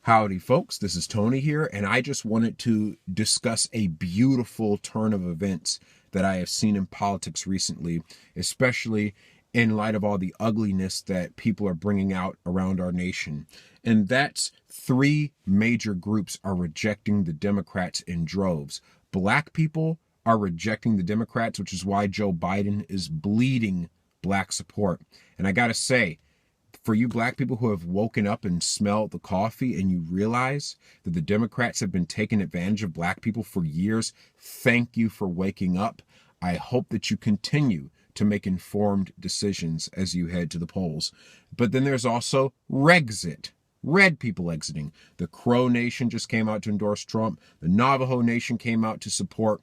Howdy, folks. This is Tony here, and I just wanted to discuss a beautiful turn of events that I have seen in politics recently, especially in light of all the ugliness that people are bringing out around our nation. And that's three major groups are rejecting the Democrats in droves. Black people are rejecting the Democrats, which is why Joe Biden is bleeding black support. And I got to say, for you black people who have woken up and smelled the coffee and you realize that the Democrats have been taking advantage of black people for years, thank you for waking up. I hope that you continue to make informed decisions as you head to the polls. But then there's also Rexit. Red people exiting. The Crow Nation just came out to endorse Trump. The Navajo Nation came out to support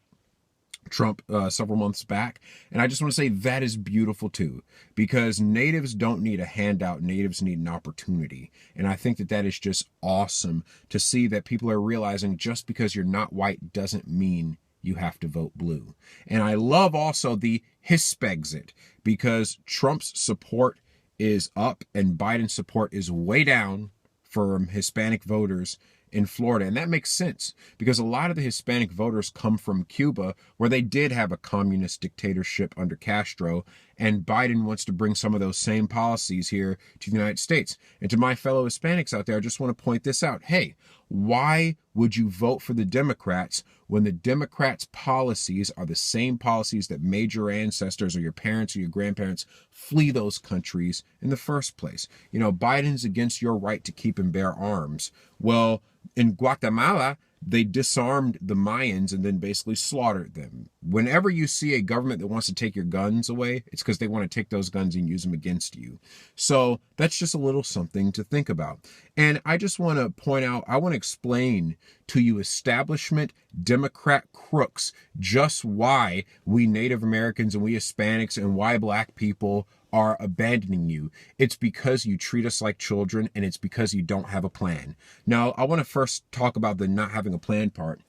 Trump several months back. And I just want to say that is beautiful too, because natives don't need a handout. Natives need an opportunity. And I think that that is just awesome to see that people are realizing just because you're not white doesn't mean you have to vote blue. And I love also the Hispexit, because Trump's support is up and Biden's support is way down from Hispanic voters in Florida. And that makes sense because a lot of the Hispanic voters come from Cuba, where they did have a communist dictatorship under Castro, and Biden wants to bring some of those same policies here to the United States. And to my fellow Hispanics out there, I just want to point this out. Hey, why would you vote for the Democrats when the Democrats' policies are the same policies that made your ancestors or your parents or your grandparents flee those countries in the first place? You know, Biden's against your right to keep and bear arms. Well, in Guatemala, they disarmed the Mayans and then basically slaughtered them. Whenever you see a government that wants to take your guns away, it's because they want to take those guns and use them against you. So that's just a little something to think about. And I just want to point out, I want to explain to you establishment Democrat crooks just why we Native Americans and we Hispanics and why black people are abandoning you. It's because you treat us like children, and it's because you don't have a plan. Now, I want to first talk about the not having a plan part.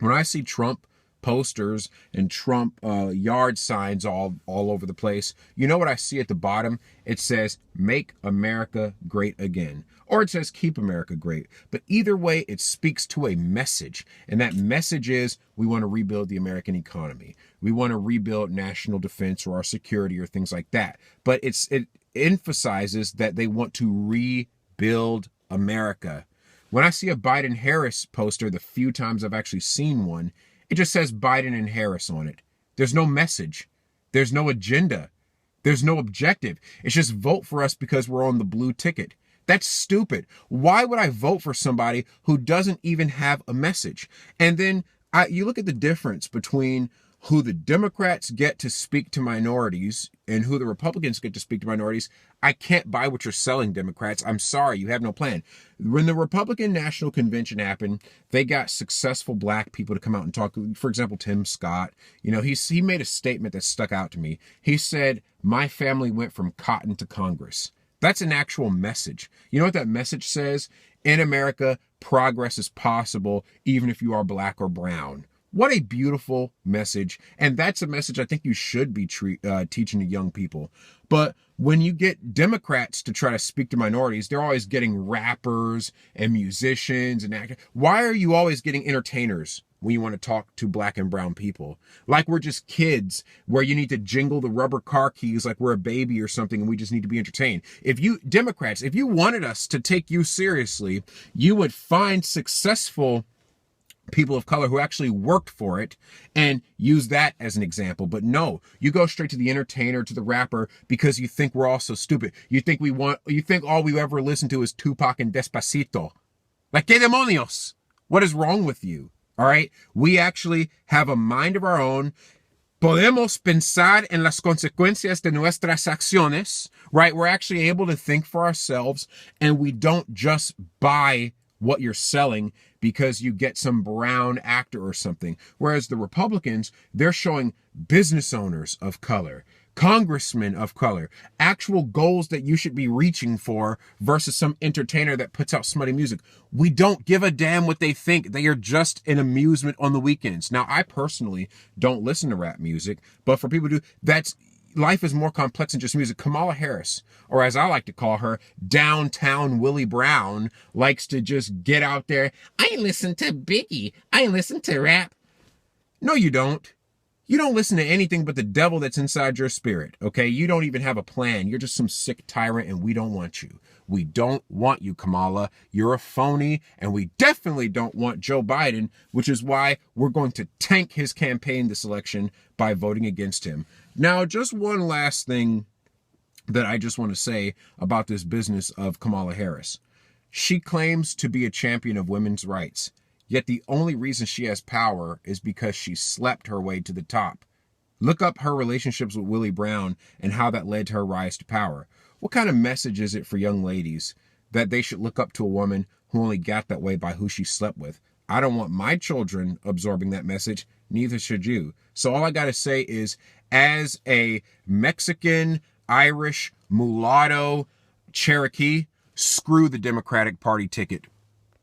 When I see Trump posters and Trump yard signs all over the place, you know what I see at the bottom? It says, "Make America Great Again." Or it says, "Keep America Great." But either way, it speaks to a message. And that message is, we want to rebuild the American economy. We want to rebuild national defense or our security or things like that. But it emphasizes that they want to rebuild America. When I see a Biden-Harris poster, the few times I've actually seen one, it just says Biden and Harris on it. There's no message. There's no agenda. There's no objective. It's just vote for us because we're on the blue ticket. That's stupid. Why would I vote for somebody who doesn't even have a message? And then you look at the difference between who the Democrats get to speak to minorities and who the Republicans get to speak to minorities. I can't buy what you're selling, Democrats. I'm sorry, you have no plan. When the Republican National Convention happened, they got successful black people to come out and talk. For example, Tim Scott, you know, he made a statement that stuck out to me. He said, "My family went from cotton to Congress." That's an actual message. You know what that message says? In America, progress is possible even if you are black or brown. What a beautiful message. And that's a message I think you should be teaching to young people. But when you get Democrats to try to speak to minorities, they're always getting rappers and musicians and actors. Why are you always getting entertainers when you want to talk to black and brown people? Like we're just kids where you need to jingle the rubber car keys like we're a baby or something and we just need to be entertained. If you, Democrats, if you wanted us to take you seriously, you would find successful people of color who actually worked for it and use that as an example. But no, you go straight to the entertainer, to the rapper, because you think we're all so stupid. You think all we ever listen to is Tupac and Despacito. Like, ¿qué demonios? What is wrong with you? All right. We actually have a mind of our own. Podemos pensar en las consecuencias de nuestras acciones, right? We're actually able to think for ourselves, and we don't just buy what you're selling because you get some brown actor or something. Whereas the Republicans, they're showing business owners of color, congressmen of color, actual goals that you should be reaching for versus some entertainer that puts out smutty music. We don't give a damn what they think. They are just an amusement on the weekends. Now, I personally don't listen to rap music, but for people who do, that's life is more complex than just music. Kamala Harris, or as I like to call her, downtown Willie Brown, likes to just get out there. I listen to Biggie. I listen to rap. No, you don't. You don't listen to anything but the devil that's inside your spirit, okay? You don't even have a plan. You're just some sick tyrant, and we don't want you. We don't want you, Kamala. You're a phony, and we definitely don't want Joe Biden, which is why we're going to tank his campaign this election by voting against him. Now, just one last thing that I just want to say about this business of Kamala Harris. She claims to be a champion of women's rights. Yet the only reason she has power is because she slept her way to the top. Look up her relationships with Willie Brown and how that led to her rise to power. What kind of message is it for young ladies that they should look up to a woman who only got that way by who she slept with? I don't want my children absorbing that message. Neither should you. So all I got to say is, as a Mexican, Irish, mulatto, Cherokee, screw the Democratic Party ticket.